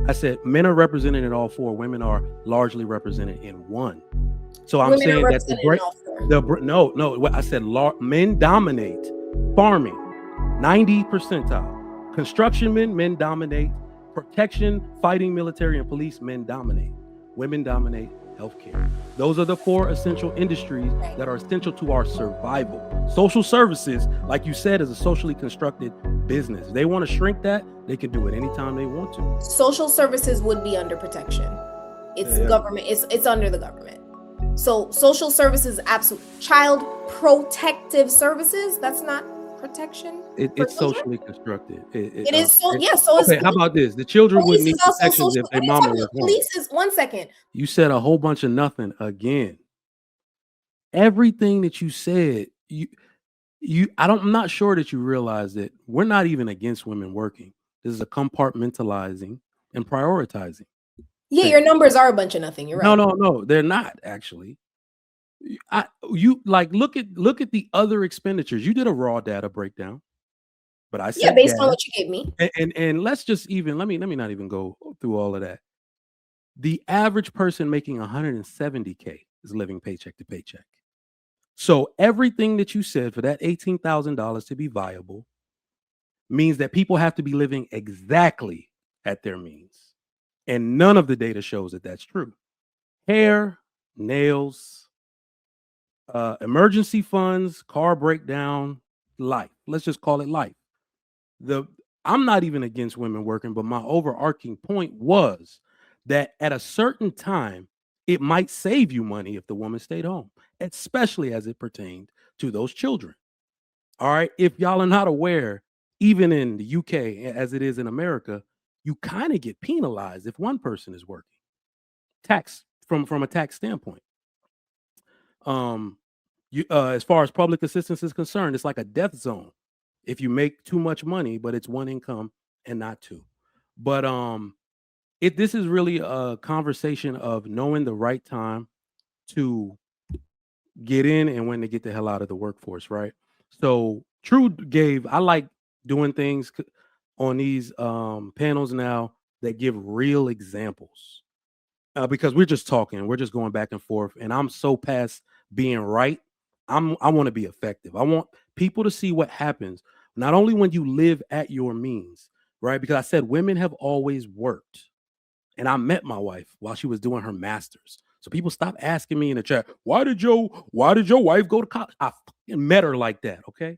I said men are represented in all four. Women are largely represented in one. So I'm Women are saying that represented in all four. no. What I said, men dominate farming, 90 percentile. Construction men dominate. Protection, fighting, military, and police men dominate. Women dominate healthcare. Those are the four essential industries that are essential to our survival. Social services, like you said, is a socially constructed business. If they want to shrink that, they can do it anytime they want to. Social services would be under protection. It's government. It's under the government. So social services, absolute. Child protective services, that's not protection. It's socially constructed. It is so. Yeah. So okay. How about this? The children would need protection if their mama was home. Police is 1 second. You said a whole bunch of nothing again. Everything that you said, I'm not sure that you realize that we're not even against women working. This is a compartmentalizing and prioritizing. Yeah, your numbers are a bunch of nothing. You're right. No, they're not actually. Look at the other expenditures. You did a raw data breakdown, but I said based on what you gave me. And let's just let me not even go through all of that. The average person making 170K is living paycheck to paycheck. So everything that you said for that $18,000 to be viable means that people have to be living exactly at their means. And none of the data shows that that's true. Hair, nails, emergency funds, car breakdown, life. Let's just call it life. I'm not even against women working, but my overarching point was that at a certain time, it might save you money if the woman stayed home, especially as it pertained to those children. All right. If y'all are not aware, even in the UK, as it is in America, you kind of get penalized if one person is working. Tax from a tax standpoint. As far as public assistance is concerned, it's like a death zone if you make too much money, but it's one income and not two. But this is really a conversation of knowing the right time to get in and when to get the hell out of the workforce, right? So I like doing things on these panels now that give real examples because we're just talking, we're just going back and forth, and I'm so past being right. I want to be effective. I want people to see what happens not only when you live at your means, right? Because I said women have always worked. And I met my wife while she was doing her master's. So people stop asking me in the chat, why did your wife go to college? I fucking met her like that, okay?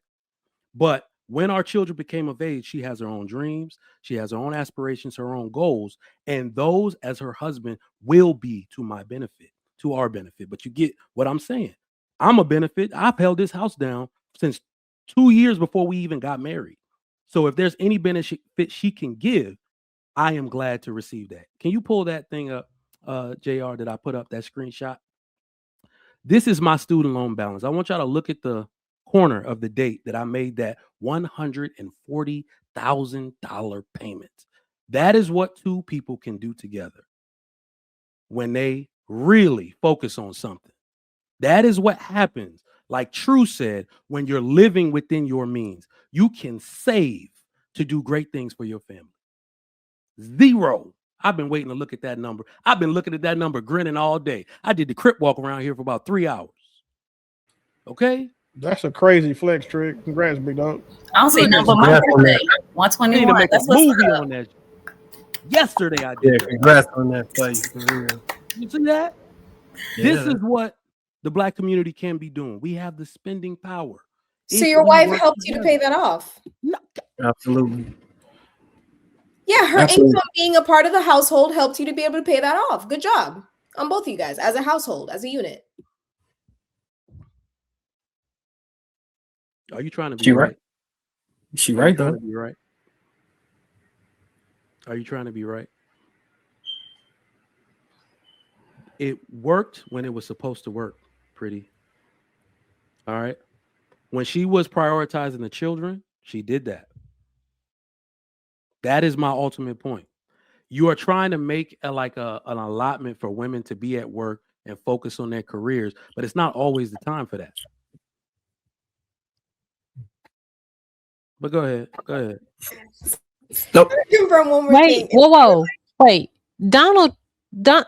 But when our children became of age, she has her own dreams, she has her own aspirations, her own goals, and those as her husband will be to my benefit, to our benefit. But you get what I'm saying. I'm a benefit. I've held this house down since 2 years before we even got married. So if there's any benefit she can give, I am glad to receive that. Can you pull that thing up, JR, that I put up, that screenshot? This is my student loan balance. I want y'all to look at the corner of the date that I made that $140,000 payment. That is what two people can do together when they really focus on something. That is what happens. Like True said, when you're living within your means, you can save to do great things for your family. 0. I've been waiting to look at that number. I've been looking at that number, grinning all day. I did the crip walk around here for about 3 hours. Okay? That's a crazy flex trick. Congrats, big dog. I don't see number my birthday. 121. That's what's movie on that. Yesterday I did. Yeah, congrats on that play. For real. You see that? Yeah. This is what the Black community can be doing. We have the spending power. So your wife helped you to pay that off? No. Absolutely. Yeah, her income being a part of the household helped you to be able to pay that off. Good job on both of you guys as a household, as a unit. Are you trying to be right? She right though. Be right. Are you trying to be right? It worked when it was supposed to work, pretty. All right. When she was prioritizing the children, she did that. That is my ultimate point. You are trying to make an allotment for women to be at work and focus on their careers, but it's not always the time for that. But go ahead. Nope. Confirm one more Wait, thing. whoa. Wait, Donald, Don,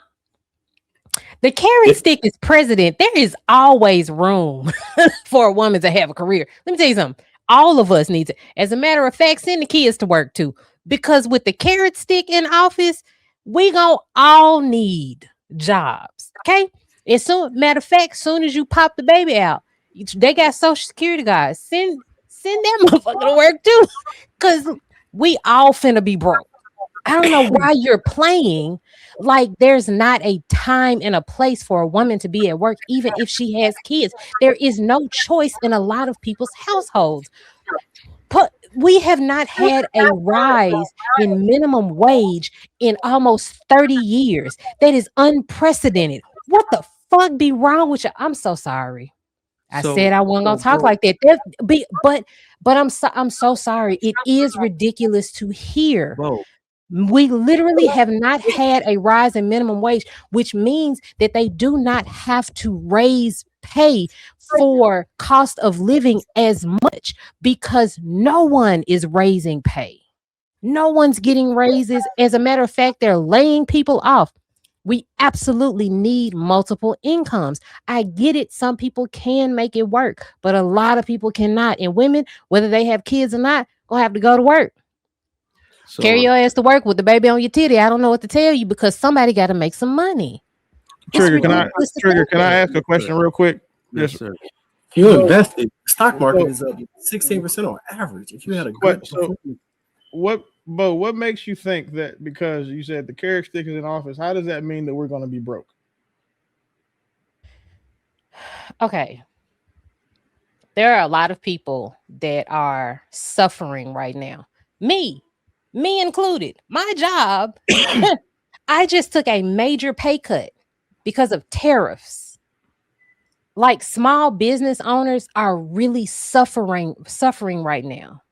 the carrot stick is president. There is always room for a woman to have a career. Let me tell you something. All of us need to. As a matter of fact, send the kids to work too. Because with the carrot stick in office, we gonna all need jobs. Okay. And so, matter of fact, soon as you pop the baby out, they got social security guys. Send that motherfucker to work too. Cause we all finna be broke. I don't know why you're playing like there's not a time and a place for a woman to be at work, even if she has kids. There is no choice in a lot of people's households. But we have not had a rise in minimum wage in almost 30 years. That is unprecedented. What the fuck be wrong with you? I'm so sorry. I said I wasn't gonna talk like that. But I'm so sorry. It is ridiculous to hear. Bro, We literally have not had a rise in minimum wage, which means that they do not have to raise pay for cost of living as much because no one is raising pay. No one's getting raises. As a matter of fact, they're laying people off. We absolutely need multiple incomes. I get it. Some people can make it work, but a lot of people cannot. And women, whether they have kids or not, gonna have to go to work. so, Carry your ass to work with the baby on your titty. I don't know what to tell you because somebody got to make some money. Trigger, can I ask a question real quick? yes, sir. If you invested, the stock market is up 16% on average. If you had a good what makes you think that because you said the carrot stick is in office, how does that mean that we're going to be broke? Okay. There are a lot of people that are suffering right now. Me included. My job, I just took a major pay cut because of tariffs. Like small business owners are really suffering right now.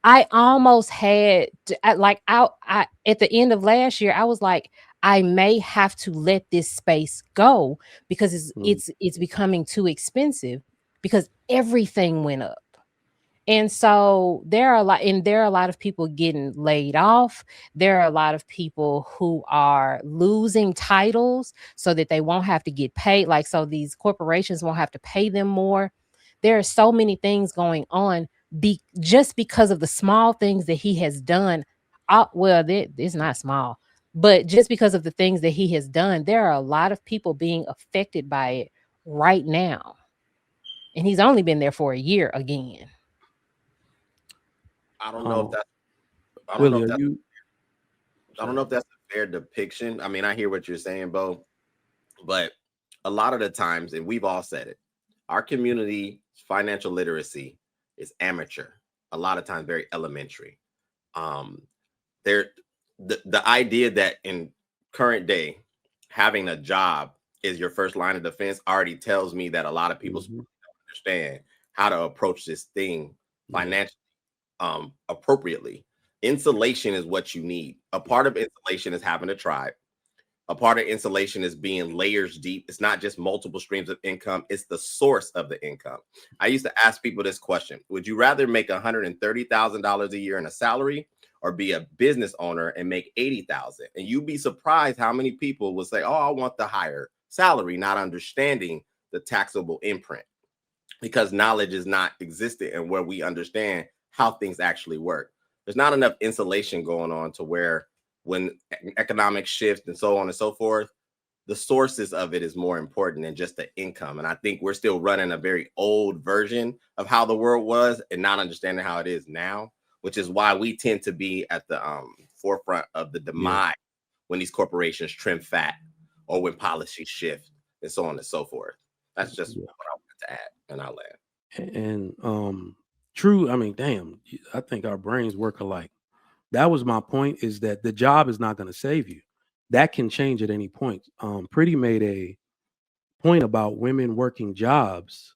I almost had at the end of last year, I was like, I may have to let this space go because it's becoming too expensive because everything went up. And so there are a lot of people getting laid off. There are a lot of people who are losing titles so that they won't have to get paid. Like, so these corporations won't have to pay them more. There are so many things going on just because of the small things that he has done. It's not small, but just because of the things that he has done, there are a lot of people being affected by it right now. And he's only been there for a year again. I don't know if that's. I don't know if that's a fair depiction. I mean, I hear what you're saying, Bo, but a lot of the times, and we've all said it, our community financial literacy is amateur. A lot of times, very elementary. The idea that in current day having a job is your first line of defense already tells me that a lot of people don't understand how to approach this thing financially. Appropriately. Insulation is what you need. A part of insulation is having a tribe. A part of insulation is being layers deep. It's not just multiple streams of income. It's the source of the income. I used to ask people this question. Would you rather make $130,000 a year in a salary or be a business owner and make $80,000? And you'd be surprised how many people will say, oh, I want the higher salary, not understanding the taxable imprint because knowledge is not existent and where we understand how things actually work. There's not enough insulation going on to where when economic shift and so on and so forth, the sources of it is more important than just the income. And I think we're still running a very old version of how the world was and not understanding how it is now, which is why we tend to be at the forefront of the demise when these corporations trim fat or when policies shift and so on and so forth. That's just what I wanted to add, and I'll add. And true. I mean, damn, I think our brains work alike. That was my point, is that the job is not going to save you. That can change at any point. Pretty made a point about women working jobs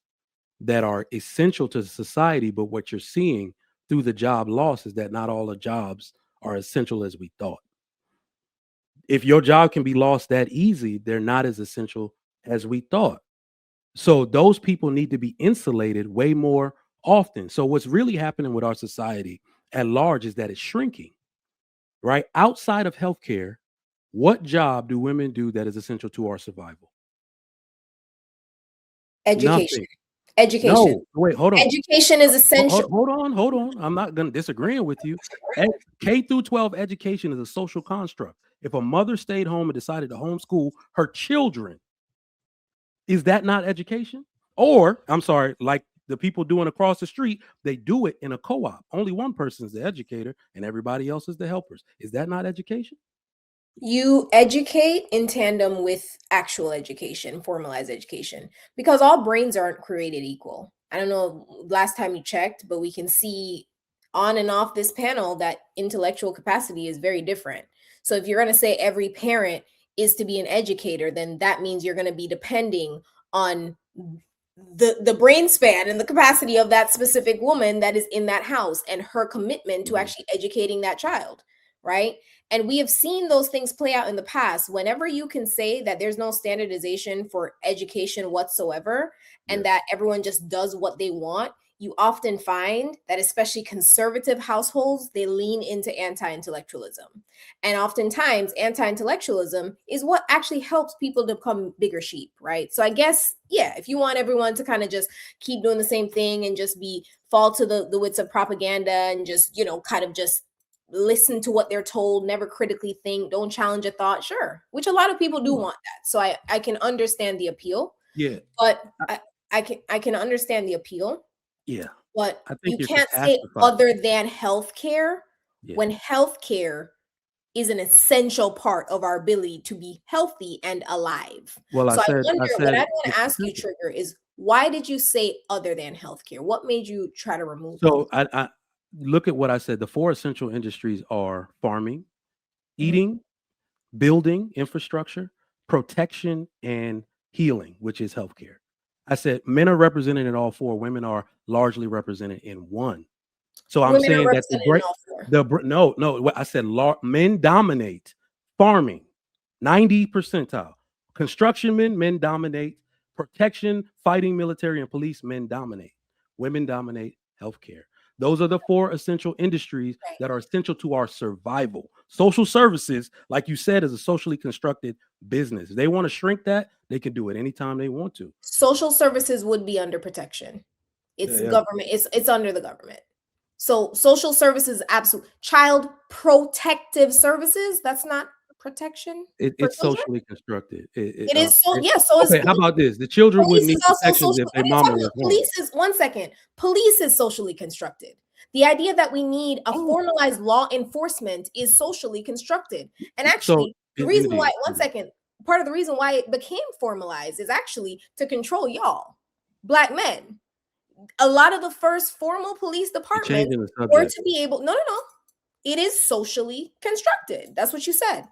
that are essential to society, but what you're seeing through the job loss is that not all the jobs are essential as we thought. If your job can be lost that easy, they're not as essential as we thought. So those people need to be insulated way more often. So what's really happening with our society at large is that it's shrinking, right? Outside of healthcare, What job do women do that is essential to our survival? Education. Nothing. Education. No, wait, hold on. Education is essential. Hold on. I'm not going to disagree with you. K through 12 education is a social construct. If a mother stayed home and decided to homeschool her children, is that not education? Or, I'm sorry, like the people doing across the street, they do it in a co-op. Only one person is the educator and everybody else is the helpers. Is that not education? You educate in tandem with actual education, formalized education, because all brains aren't created equal. I don't know last time you checked, but we can see on and off this panel that intellectual capacity is very different. So if you're going to say every parent is to be an educator, then that means you're going to be depending on the brain span and the capacity of that specific woman that is in that house and her commitment to actually educating that child, right? And we have seen those things play out in the past. Whenever you can say that there's no standardization for education whatsoever, and that everyone just does what they want, you often find that especially conservative households, they lean into anti-intellectualism. And oftentimes anti-intellectualism is what actually helps people to become bigger sheep, right? So I guess, yeah, if you want everyone to kind of just keep doing the same thing and just fall to the wits of propaganda and just, kind of just listen to what they're told, never critically think, don't challenge a thought, sure, which a lot of people do want that. So I can understand the appeal. Yeah. But I can understand the appeal. Yeah. But I think you can't say other than healthcare when healthcare is an essential part of our ability to be healthy and alive. Well, so I wonder, what I want to ask you, Trigger, is why did you say other than healthcare? What made you try to remove it? So I look at what I said. The 4 essential industries are farming, eating, building, infrastructure, protection, and healing, which is healthcare. I said men are represented in all 4. Women are largely represented in 1. So I'm saying that I said men dominate farming, 90 percentile. Construction men dominate. Protection, fighting, military, and police men dominate. Women dominate healthcare. Those are the 4 essential industries that are essential to our survival. Social services, like you said, is a socially constructed business. If they want to shrink that, they can do it anytime they want to. Social services would be under protection. It's government. It's under the government. So social services, absolutely. Child protective services, that's not protection. It's socially constructed. It is so. Yeah. So okay. How about this? The children would need protection if their mama was home. Police is socially constructed. The idea that we need a formalized law enforcement is socially constructed. And actually, the reason why, part of the reason why it became formalized is actually to control y'all, Black men. A lot of the first formal police departments were to be able. No. It is socially constructed. That's what you said.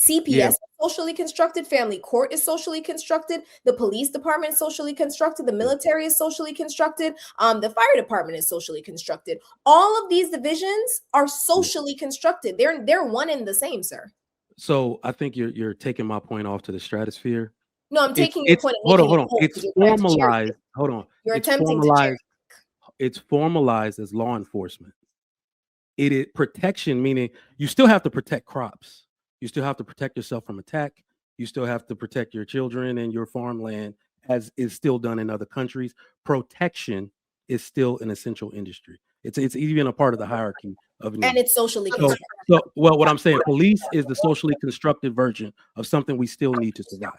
CPS is socially constructed. Family court is socially constructed. The police department is socially constructed. The military is socially constructed. The fire department is socially constructed. All of these divisions are socially constructed. They're one and the same, sir. So I think you're taking my point off to the stratosphere. No, I'm taking your point. Hold on. It's formalized. Hold on. You're attempting to. It's formalized as law enforcement. It is protection, meaning you still have to protect crops. You still have to protect yourself from attack. You still have to protect your children and your farmland, as is still done in other countries. Protection is still an essential industry. It's even a part of the hierarchy of need. And it's socially constructed. Well, what I'm saying, police is the socially constructed version of something we still need to survive.